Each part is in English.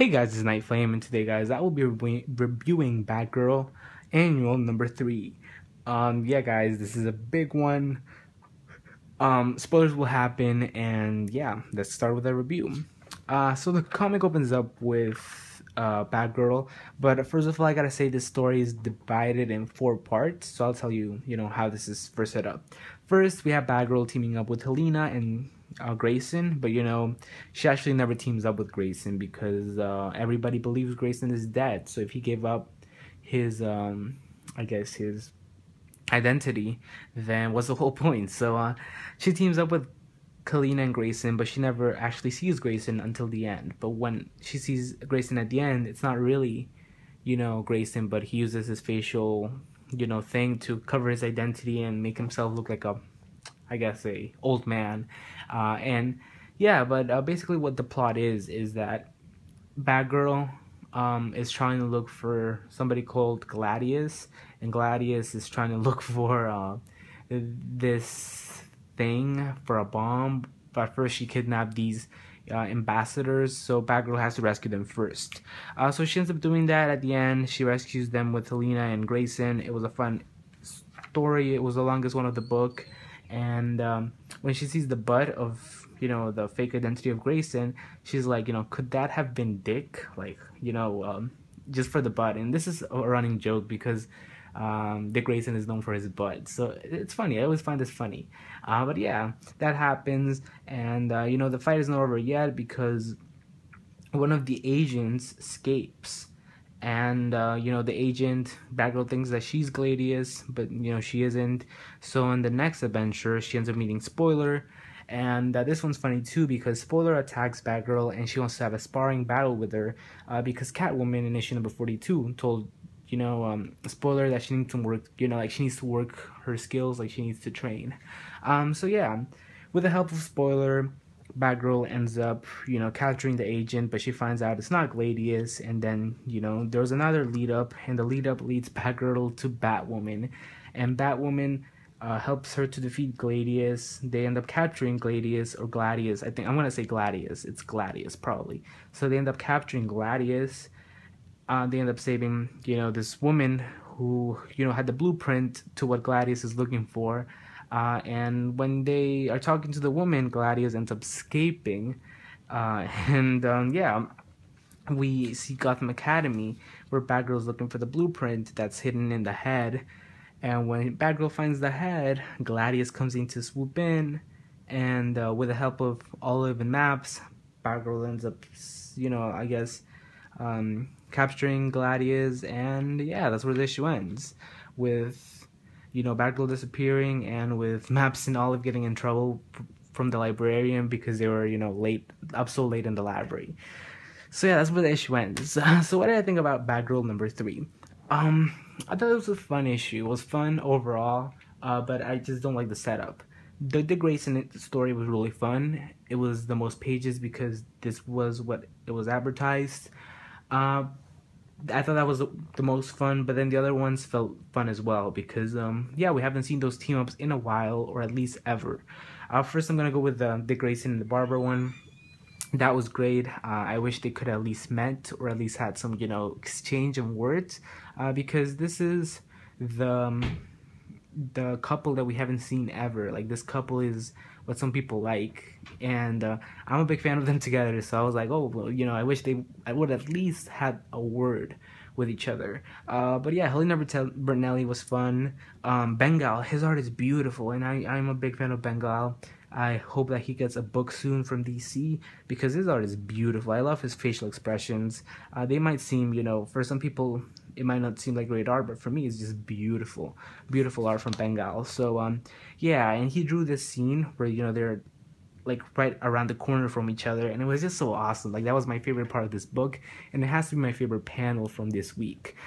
Hey guys, it's Night Flame, and today, guys, I will be reviewing Batgirl Annual number 3. Yeah, guys, this is a big one. Spoilers will happen, and yeah, let's start with a review. So the comic opens up with Batgirl, but first of all, I gotta say this story is divided in 4 parts. So I'll tell you, how this is first set up. First, we have Batgirl teaming up with Helena and Grayson, but she actually never teams up with Grayson because everybody believes Grayson is dead. So if he gave up his, I guess his identity, then what's the whole point? So she teams up with Kalina and Grayson, but she never actually sees Grayson until the end. But when she sees Grayson at the end, it's not really, Grayson, but he uses his facial, thing to cover his identity and make himself look like a old man. And yeah, but basically what the plot is that Batgirl is trying to look for somebody called Gladius, and Gladius is trying to look for this thing for a bomb. But first, she kidnapped these ambassadors, so Batgirl has to rescue them first. So she ends up doing that at the end. She rescues them with Helena and Grayson. It was a fun story. It was the longest one of the book, and when she sees the butt of the fake identity of Grayson, she's like, could that have been Dick? Like, just for the butt. And this is a running joke because Dick Grayson is known for his butt, so it's funny. I always find this funny. But yeah, that happens, and the fight is not over yet because one of the agents escapes, and the agent Batgirl thinks that she's Gladius, but she isn't. So in the next adventure, she ends up meeting Spoiler, and this one's funny too because Spoiler attacks Batgirl and she wants to have a sparring battle with her because Catwoman in issue number 42 told Spoiler that she needs to work, like she needs to work her skills, like she needs to train. So yeah, with the help of Spoiler, Batgirl ends up, capturing the agent, but she finds out it's not Gladius, and then, there's another lead up, and the lead up leads Batgirl to Batwoman, and Batwoman helps her to defeat Gladius. They end up capturing Gladius, or Gladius. I think I'm gonna say Gladius. It's Gladius probably. So they end up capturing Gladius. They end up saving, this woman who, had the blueprint to what Gladius is looking for. And when they are talking to the woman, Gladius ends up escaping. Yeah, we see Gotham Academy, where Batgirl's looking for the blueprint that's hidden in the head. And when Batgirl finds the head, Gladius comes in to swoop in. And with the help of Olive and Maps, Batgirl ends up, I guess, capturing Gladius. And yeah, that's where the issue ends. With Batgirl disappearing, and with Maps and Olive getting in trouble from the librarian because they were, up so late in the library. So yeah, that's where the issue ends. So what did I think about Batgirl number 3? I thought it was a fun issue. It was fun overall, but I just don't like the setup. The Grayson story was really fun. It was the most pages because this was what it was advertised. I thought that was the most fun, but then the other ones felt fun as well because, yeah, we haven't seen those team-ups in a while, or at least ever. First, I'm going to go with the Dick Grayson and the Barber one. That was great. I wish they could at least met, or at least had some, exchange of words, because this is the couple that we haven't seen ever. Like, this couple is what some people like, and I'm a big fan of them together, so I was like, oh, well, I wish I would at least had a word with each other. But yeah, Helena Bertinelli was fun. Bengal, his art is beautiful, and I'm a big fan of Bengal. I hope that he gets a book soon from DC because his art is beautiful. I love his facial expressions. They might seem, for some people, it might not seem like great art, but for me, it's just beautiful, beautiful art from Bengal. So, yeah, and he drew this scene where, they're like right around the corner from each other, and it was just so awesome. Like, that was my favorite part of this book, and it has to be my favorite panel from this week.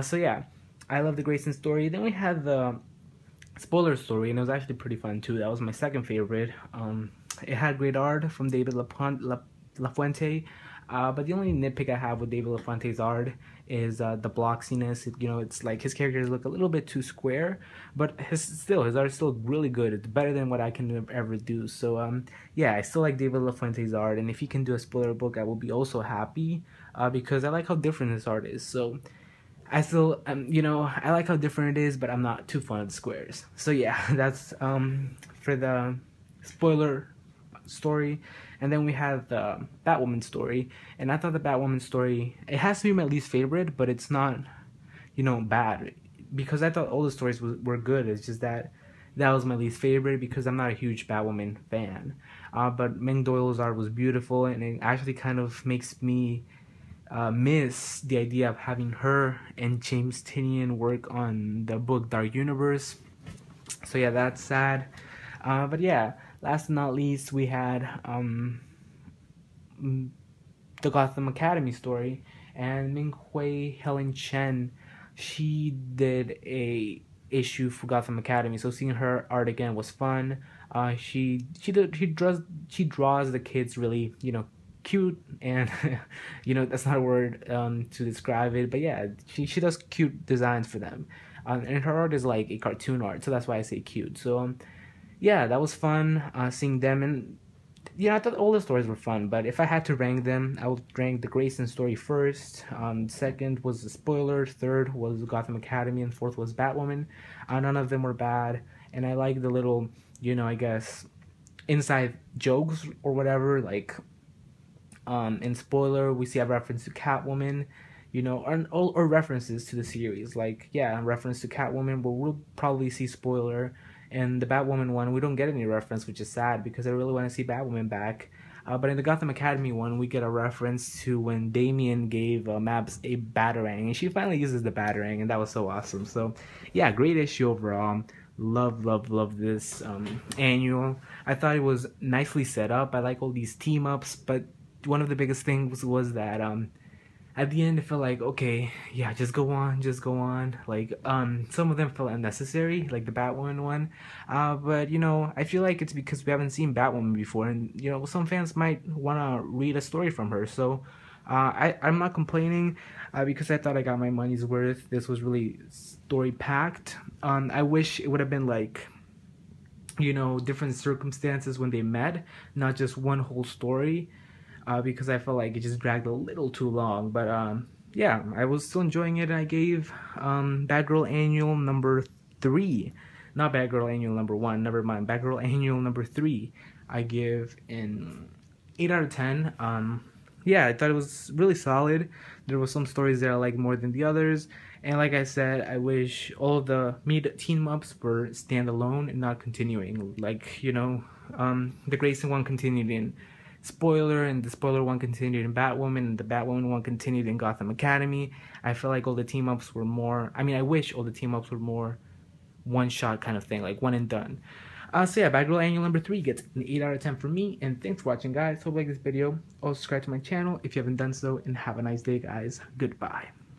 So yeah, I love the Grayson story. Then we had the Spoiler story, and it was actually pretty fun too. That was my second favorite. It had great art from David LaFuente. But the only nitpick I have with David LaFuente's art is the bloxiness. It's like his characters look a little bit too square, but his art is still really good. It's better than what I can ever do. So yeah, I still like David LaFuente's art, and if he can do a spoiler book, I will be also happy because I like how different his art is. So I still, I like how different it is, but I'm not too fond of the squares. So yeah, that's for the spoiler story. And then we have the Batwoman story, and I thought the Batwoman story, it has to be my least favorite, but it's not, bad, because I thought all the stories were good. It's just that was my least favorite because I'm not a huge Batwoman fan. But Ming Doyle's art was beautiful, and it actually kind of makes me miss the idea of having her and James Tynion work on the book Dark Universe. So yeah, that's sad. But yeah, last but not least, we had the Gotham Academy story, and Ming Hui Helen Chen, she did a issue for Gotham Academy, so seeing her art again was fun. She draws the kids really, cute, and that's not a word to describe it, but yeah, she does cute designs for them, and her art is like a cartoon art, so that's why I say cute. So yeah, that was fun seeing them, and I thought all the stories were fun, but if I had to rank them, I would rank the Grayson story first, second was the spoiler, third was Gotham Academy, and fourth was Batwoman. None of them were bad, and I like the little, I guess, inside jokes or whatever, like in spoiler we see a reference to Catwoman, or references to the series, like a reference to Catwoman, but we'll probably see spoiler. And the Batwoman one, we don't get any reference, which is sad because I really want to see Batwoman back. But in the Gotham Academy one, we get a reference to when Damian gave Mabs a Batarang, and she finally uses the Batarang, and that was so awesome. So yeah, great issue overall. Love this annual. I thought it was nicely set up. I like all these team ups, but one of the biggest things was that at the end it felt like, okay, yeah, just go on. Like some of them felt unnecessary, like the Batwoman one, but I feel like it's because we haven't seen Batwoman before, and some fans might want to read a story from her. So I'm not complaining because I thought I got my money's worth. This was really story packed. I wish it would have been like different circumstances when they met, not just one whole story. Because I felt like it just dragged a little too long. But yeah, I was still enjoying it, and I gave Batgirl Annual number 3, not Batgirl Annual number 1, never mind, Batgirl Annual number 3, I give an 8 out of 10. Yeah, I thought it was really solid. There were some stories that I liked more than the others, and like I said, I wish all of the team-ups were standalone and not continuing. Like, the Grayson one continued in spoiler, and the spoiler one continued in Batwoman, and the Batwoman one continued in Gotham Academy. I feel like all the team ups were more, I wish all the team ups were more one shot kind of thing, like one and done. So yeah, Batgirl Annual number 3 gets an 8 out of 10 from me, and thanks for watching, guys. Hope you like this video. Also subscribe to my channel if you haven't done so, and have a nice day, guys. Goodbye.